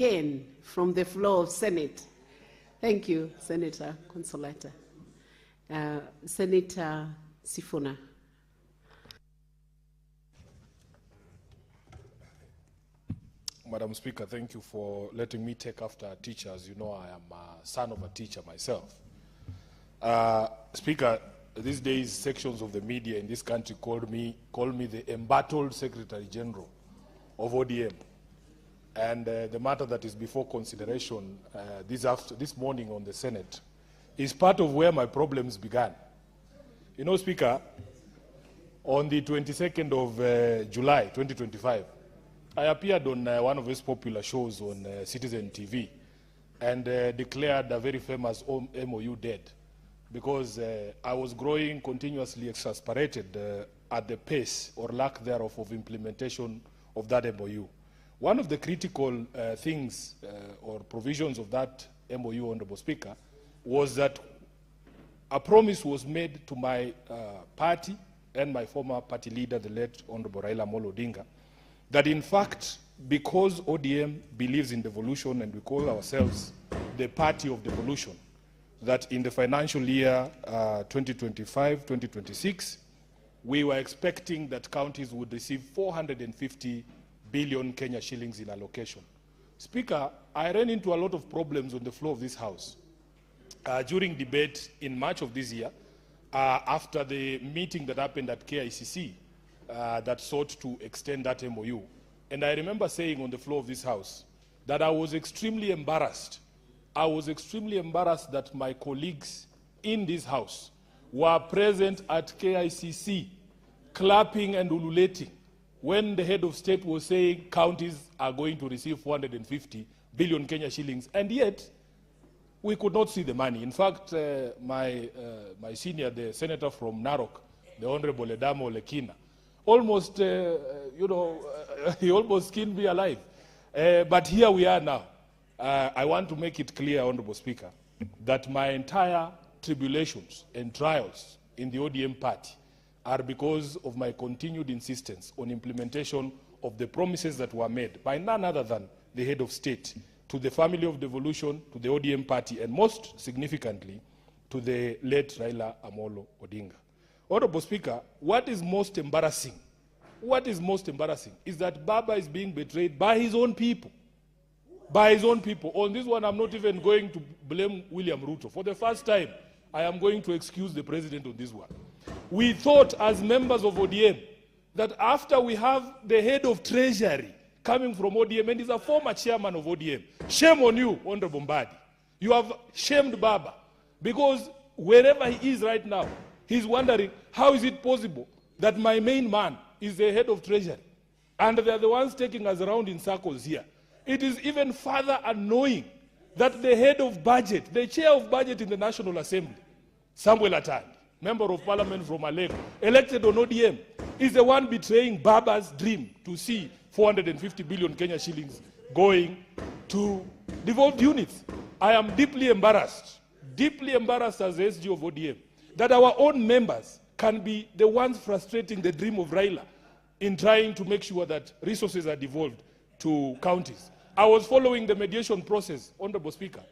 Again, from the floor of Senate. Thank you, Senator Consolata. Senator Sifuna. Madam Speaker, thank you for letting me take after a teacher. As you know, I am a son of a teacher myself. Speaker, these days sections of the media in this country call me the embattled Secretary General of ODM. And the matter that is before consideration this morning on the Senate is part of where my problems began. You know, Speaker, on the 22nd of July 2025, I appeared on one of his popular shows on Citizen TV and declared a very famous MOU dead because I was growing continuously exasperated at the pace or lack thereof of implementation of that MOU. One of the critical things or provisions of that MOU, Honorable Speaker, was that a promise was made to my party and my former party leader, the late Honorable Raila Amolo Odinga, that in fact, because ODM believes in devolution and we call ourselves the party of devolution, that in the financial year 2025-2026, we were expecting that counties would receive 450 billion Kenya shillings in allocation. Speaker, I ran into a lot of problems on the floor of this House during debate in March of this year after the meeting that happened at KICC that sought to extend that MOU. And I remember saying on the floor of this House that I was extremely embarrassed. I was extremely embarrassed that my colleagues in this House were present at KICC, clapping and ululating when the head of state was saying counties are going to receive 450 billion Kenya shillings, and yet we could not see the money. In fact, my senior, the senator from Narok, the Honorable Edamo Lekina, almost, he almost skinned me alive. But here we are now. I want to make it clear, Honorable Speaker, that my entire tribulations and trials in the ODM party are because of my continued insistence on implementation of the promises that were made by none other than the head of state to the family of devolution, to the ODM party, and most significantly, to the late Raila Amolo Odinga. Honorable Speaker, what is most embarrassing is that Baba is being betrayed by his own people. By his own people. On this one, I'm not even going to blame William Ruto. For the first time, I am going to excuse the president on this one. We thought as members of ODM that after we have the head of treasury coming from ODM and is a former chairman of ODM, shame on you, Honorable Mbadi. You have shamed Baba because wherever he is right now, he's wondering, how is it possible that my main man is the head of treasury and they're the ones taking us around in circles here? It is even further annoying that the head of budget, the chair of budget in the National Assembly, Samuel Atandi, member of parliament from Alego, elected on ODM, is the one betraying Baba's dream to see 450 billion Kenya shillings going to devolved units. I am deeply embarrassed as the SG of ODM, that our own members can be the ones frustrating the dream of Raila in trying to make sure that resources are devolved to counties. I was following the mediation process, Honorable Speaker,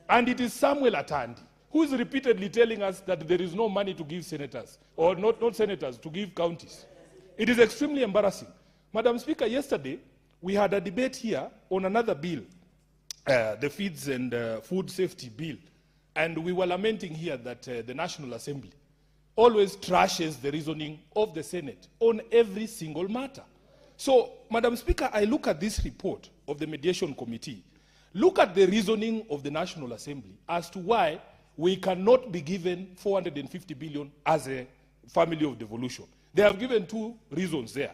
and it is Samuel Atandi who is repeatedly telling us that there is no money to give senators, or not senators, to give counties. It is extremely embarrassing. Madam Speaker, yesterday we had a debate here on another bill, the Feeds and Food Safety Bill, and we were lamenting here that the National Assembly always trashes the reasoning of the Senate on every single matter. So, Madam Speaker, I look at this report of the Mediation Committee, look at the reasoning of the National Assembly as to why we cannot be given 450 billion as a family of devolution. They have given two reasons there.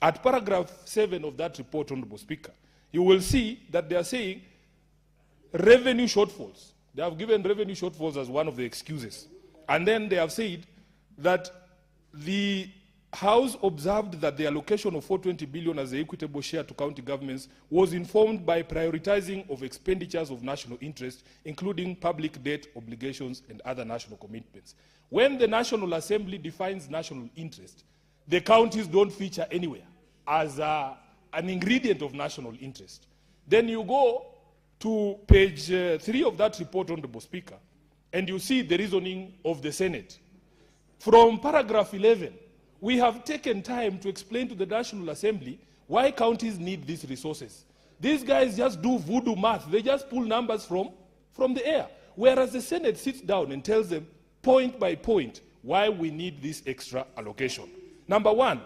At paragraph 7 of that report, Honorable Speaker, you will see that they are saying revenue shortfalls. They have given revenue shortfalls as one of the excuses. And then they have said that the House observed that the allocation of 420 billion as the equitable share to county governments was informed by prioritizing of expenditures of national interest, including public debt obligations and other national commitments. When the National Assembly defines national interest, the counties don't feature anywhere as an ingredient of national interest. Then you go to page 3 of that report, Honorable Speaker, and you see the reasoning of the Senate. From paragraph 11, we have taken time to explain to the National Assembly why counties need these resources. These guys just do voodoo math. They just pull numbers from the air. Whereas the Senate sits down and tells them point by point why we need this extra allocation. Number one,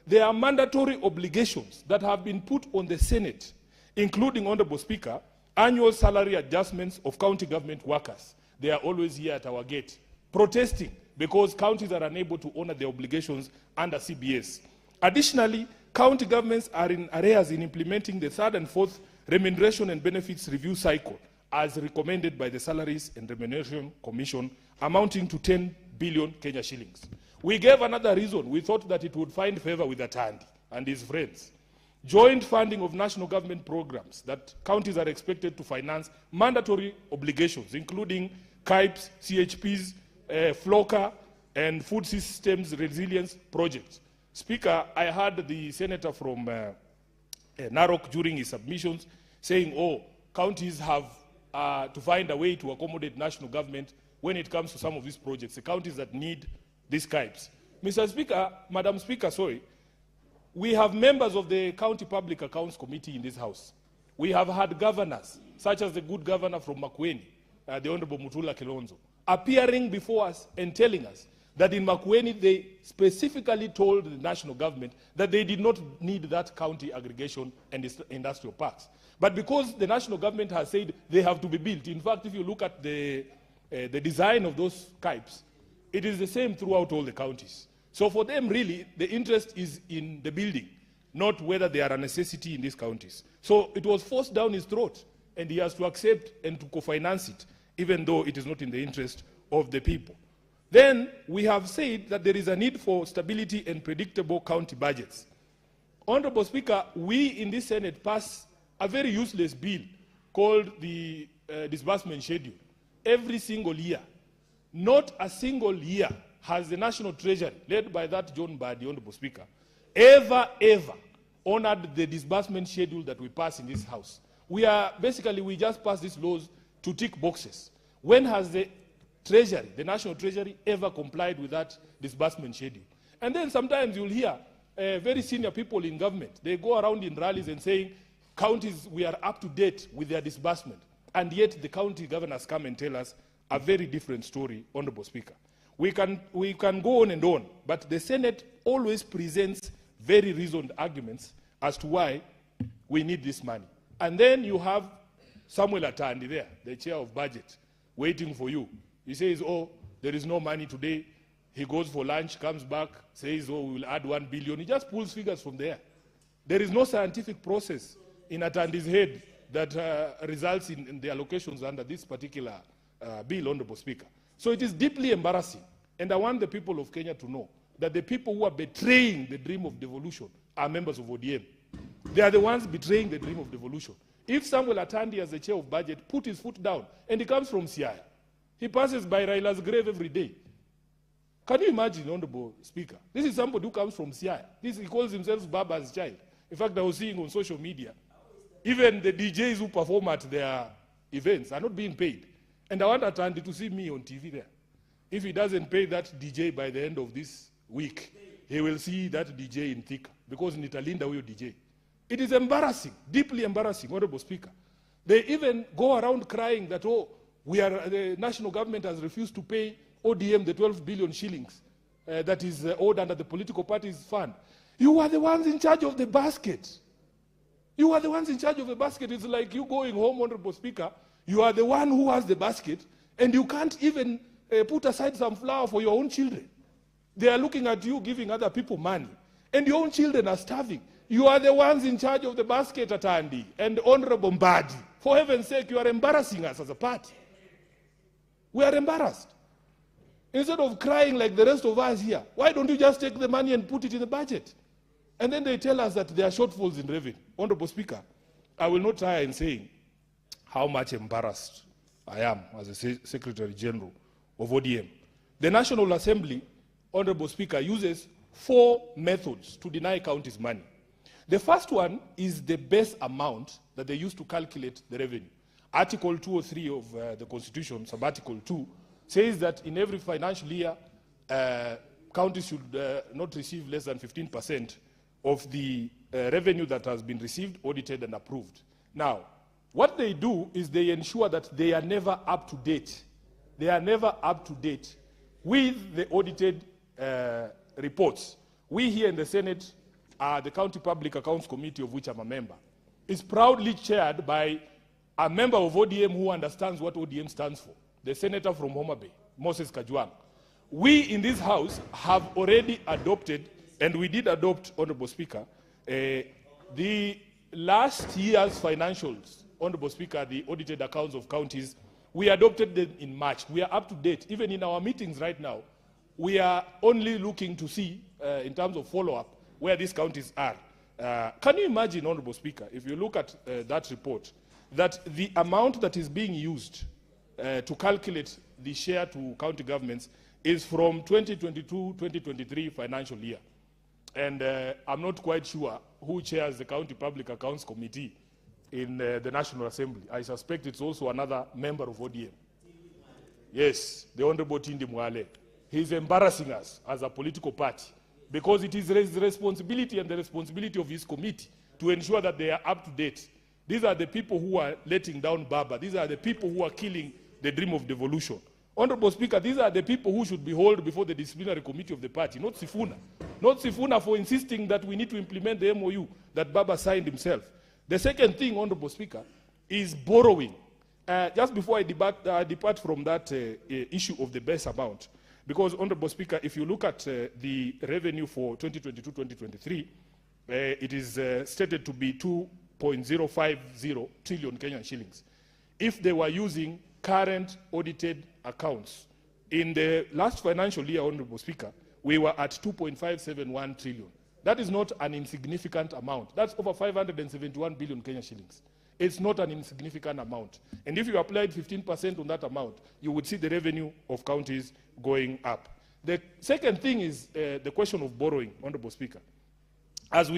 there are mandatory obligations that have been put on the Senate, including, Honorable Speaker, annual salary adjustments of county government workers. They are always here at our gate, protesting because counties are unable to honor their obligations under CBS. Additionally, county governments are in arrears in implementing the third and fourth remuneration and benefits review cycle, as recommended by the Salaries and Remuneration Commission, amounting to 10 billion Kenya shillings. We gave another reason. We thought that it would find favor with Atandi and his friends. Joint funding of national government programs that counties are expected to finance mandatory obligations, including KIPES, CHPs, FLOCA, and food systems resilience projects. Speaker, I heard the senator from Narok during his submissions saying, oh, counties have to find a way to accommodate national government when it comes to some of these projects, the counties that need these KIPES. Mr. Speaker, Madam Speaker, sorry, we have members of the County Public Accounts Committee in this House. We have had governors, such as the good governor from Makueni, the Honorable Mutula Kilonzo, appearing before us and telling us that in Makueni they specifically told the national government that they did not need that county aggregation and industrial parks. But because the national government has said they have to be built, in fact, if you look at the design of those KIPES, it is the same throughout all the counties. So for them, really, the interest is in the building, not whether they are a necessity in these counties. So it was forced down his throat, and he has to accept and to co-finance it, even though it is not in the interest of the people. Then we have said that there is a need for stability and predictable county budgets. Honorable Speaker, we in this Senate passed a very useless bill called the disbursement schedule. Every single year, not a single year has the National Treasury, led by that John Mbadi, Honorable Speaker, ever honored the disbursement schedule that we pass in this House. We just pass these laws to tick boxes. When has the Treasury, the National Treasury, ever complied with that disbursement schedule? And then sometimes you'll hear very senior people in government, they go around in rallies and saying, counties, we are up to date with their disbursement. And yet the county governors come and tell us a very different story, Honorable Speaker. We can go on and on, but the Senate always presents very reasoned arguments as to why we need this money. And then you have Samuel Atandi there, the chair of budget, waiting for you. He says, oh, there is no money today. He goes for lunch, comes back, says, oh, we will add 1 billion. He just pulls figures from there. There is no scientific process in Atandi's head that results in the allocations under this particular bill, Honorable Speaker. So it is deeply embarrassing. And I want the people of Kenya to know that the people who are betraying the dream of devolution are members of ODM. They are the ones betraying the dream of devolution. If Samuel Atandi, as the chair of budget, put his foot down, and he comes from Siaya, he passes by Raila's grave every day. Can you imagine, Honorable Speaker? This is somebody who comes from Siaya. He calls himself Baba's child. In fact, I was seeing on social media, even the DJs who perform at their events are not being paid. And I want Atandi to see me on TV there. If he doesn't pay that DJ by the end of this week, he will see that DJ in Thika, because Nitalinda huyo DJ. It is embarrassing, deeply embarrassing, Honorable Speaker. They even go around crying that, oh, the national government has refused to pay ODM the 12 billion shillings that is owed under the political parties fund. You are the ones in charge of the basket. You are the ones in charge of the basket. It's like you going home, Honorable Speaker. You are the one who has the basket, and you can't even put aside some flour for your own children. They are looking at you giving other people money, and your own children are starving. You are the ones in charge of the basket, Atandi, and Honorable Mbadi. For heaven's sake, you are embarrassing us as a party. We are embarrassed. Instead of crying like the rest of us here, why don't you just take the money and put it in the budget? And then they tell us that there are shortfalls in revenue. Honorable Speaker, I will not tire in saying how much embarrassed I am as a Secretary General of ODM. The National Assembly, Honorable Speaker, uses 4 methods to deny counties money. The first one is the base amount that they use to calculate the revenue. Article 203 of the Constitution, sub-article 2, says that in every financial year, counties should not receive less than 15% of the revenue that has been received, audited, and approved. Now, what they do is they ensure that they are never up to date. They are never up to date with the audited reports. We here in the Senate are the County Public Accounts Committee, of which I'm a member. It's proudly chaired by a member of ODM who understands what ODM stands for, the senator from Homa Bay, Moses Kajwang. We in this House have already adopted, and we did adopt, Honorable Speaker, the last year's financials, Honorable Speaker, the audited accounts of counties. We adopted them in March. We are up to date. Even in our meetings right now, we are only looking to see, in terms of follow-up, where these counties are. Can you imagine, Honorable Speaker, if you look at that report, that the amount that is being used to calculate the share to county governments is from 2022-2023 financial year. And I'm not quite sure who chairs the County Public Accounts Committee in the National Assembly. I suspect it's also another member of ODM. Yes, the Honorable Tindi Mwale. He's embarrassing us as a political party because it is his responsibility and the responsibility of his committee to ensure that they are up to date. These are the people who are letting down Baba. These are the people who are killing the dream of devolution. Honorable Speaker, these are the people who should be held before the disciplinary committee of the party, not Sifuna. Not Sifuna for insisting that we need to implement the MOU that Baba signed himself. The second thing, Honorable Speaker, is borrowing. Just before I depart from that issue of the base amount, because, Honorable Speaker, if you look at the revenue for 2022-2023, it is stated to be 2.050 trillion Kenyan shillings. If they were using current audited accounts, in the last financial year, Honorable Speaker, we were at 2.571 trillion. That is not an insignificant amount. That's over 571 billion Kenyan shillings. It's not an insignificant amount. And if you applied 15% on that amount, you would see the revenue of counties going up. The second thing is the question of borrowing, Honorable Speaker. As we